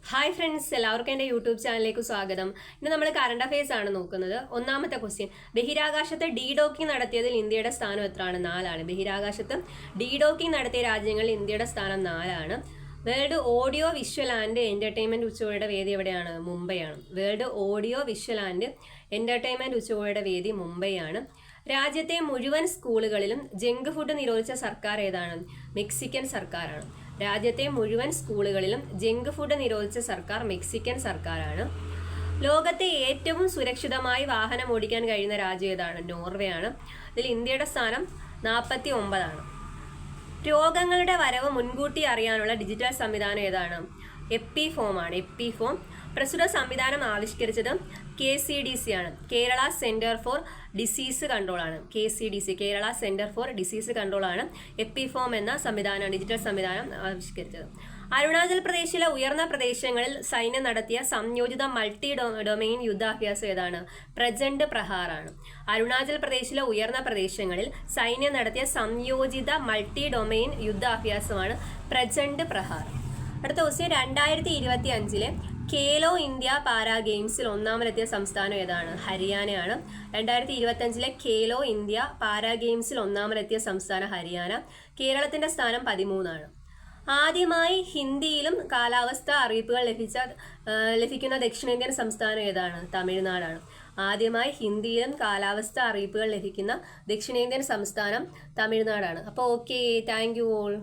Hi friends, എല്ലാവർക്കും എൻ്റെ YouTube ചാനലിലേക്ക് സ്വാഗതം. ഇന്ന് നമ്മൾ കറണ്ട് അഫയേഴ്സ് ആണ് നോക്കുന്നത്. ഒന്നാമത്തെ ക്വസ്റ്റ്യൻ, ബഹിരാകാശത്ത് ഡീഡോക്കിംഗ് നടത്തിയതിൽ ഇന്ത്യയുടെ സ്ഥാനം എത്രയാണ്? 4 ബഹിരാകാശത്ത് ഡീഡോക്കിംഗ് നടത്തിയ രാജ്യങ്ങളിൽ ഇന്ത്യയുടെ സ്ഥാനം 4. World audio visual and entertainment ഉച്ചകോടിയുടെ വേദി എവിടെയാണ്? മുംബൈയാണ്. World audio visual and entertainment ഉച്ചകോടിയുടെ വേദി മുംബൈയാണ്. രാജ്യത്തെ മുഴുവൻ സ്കൂളുകളിലും ജങ്ക് ഫുഡ് നിരോധിച്ച സർക്കാർ ഏതാണ്? മെക്സിക്കൻ സർക്കാരാണ്. രാജ്യത്തെ മുഴുവൻ സ്കൂളുകളിലും ജങ്ക് ഫുഡ് നിരോധിച്ച സർക്കാർ മെക്സിക്കൻ സർക്കാരാണ്. ലോകത്തെ ഏറ്റവും സുരക്ഷിതമായി വാഹനം ഓടിക്കാൻ കഴിയുന്ന രാജ്യം ഏതാണ്? നോർവേ ആണ്. ഇതിൽ ഇന്ത്യയുടെ സ്ഥാനം 49. രോഗങ്ങളുടെ വരവ് മുൻകൂട്ടി അറിയാനുള്ള ഡിജിറ്റൽ സംവിധാനം ഏതാണ്? എപ്പിഫോം ആണ്. എപ്പിഫോം. പ്രസ്തുത സംവിധാനം ആവിഷ്കരിച്ചത് KCDC ആണ്. Kerala centre for disease control ആണ്. KCDC, Kerala centre for disease control ആണ് എപ്പിഫോം എന്ന സംവിധാനം, ഡിജിറ്റൽ സംവിധാനം ആവിഷ്കരിച്ചത്. അരുണാചൽ പ്രദേശിലെ ഉയർന്ന പ്രദേശങ്ങളിൽ സൈന്യം നടത്തിയ സംയോജിത മൾട്ടി ഡൊമെയിൻ യുദ്ധാഭ്യാസം ഏതാണ്? പ്രചണ്ഡ് പ്രഹാറാണ്. അരുണാചൽ പ്രദേശിലെ ഉയർന്ന പ്രദേശങ്ങളിൽ സൈന്യം നടത്തിയ സംയോജിത മൾട്ടി ഡൊമെയിൻ യുദ്ധാഭ്യാസമാണ് പ്രചണ്ഡ് പ്രഹാർ. അടുത്ത ക്വസ്റ്റ്യൻ, 2025 ഖേലോ ഇന്ത്യ പാരാ ഗെയിംസിൽ ഒന്നാമതെത്തിയ സംസ്ഥാനം ഏതാണ്? ഹരിയാനയാണ്. 2025 ഖേലോ ഇന്ത്യ പാരാ ഗെയിംസിൽ ഒന്നാമതെത്തിയ സംസ്ഥാനം ഹരിയാന. കേരളത്തിന്റെ സ്ഥാനം 13. ആദ്യമായി ഹിന്ദിയിലും കാലാവസ്ഥ അറിയിപ്പുകൾ ലഭിക്കുന്ന ദക്ഷിണേന്ത്യൻ സംസ്ഥാനം ഏതാണ്? തമിഴ്നാടാണ്. ആദ്യമായി ഹിന്ദിയിലും കാലാവസ്ഥ അറിയിപ്പുകൾ ലഭിക്കുന്ന ദക്ഷിണേന്ത്യൻ സംസ്ഥാനം തമിഴ്നാടാണ്. അപ്പോൾ ഓക്കെ, താങ്ക് യു ഓൾ.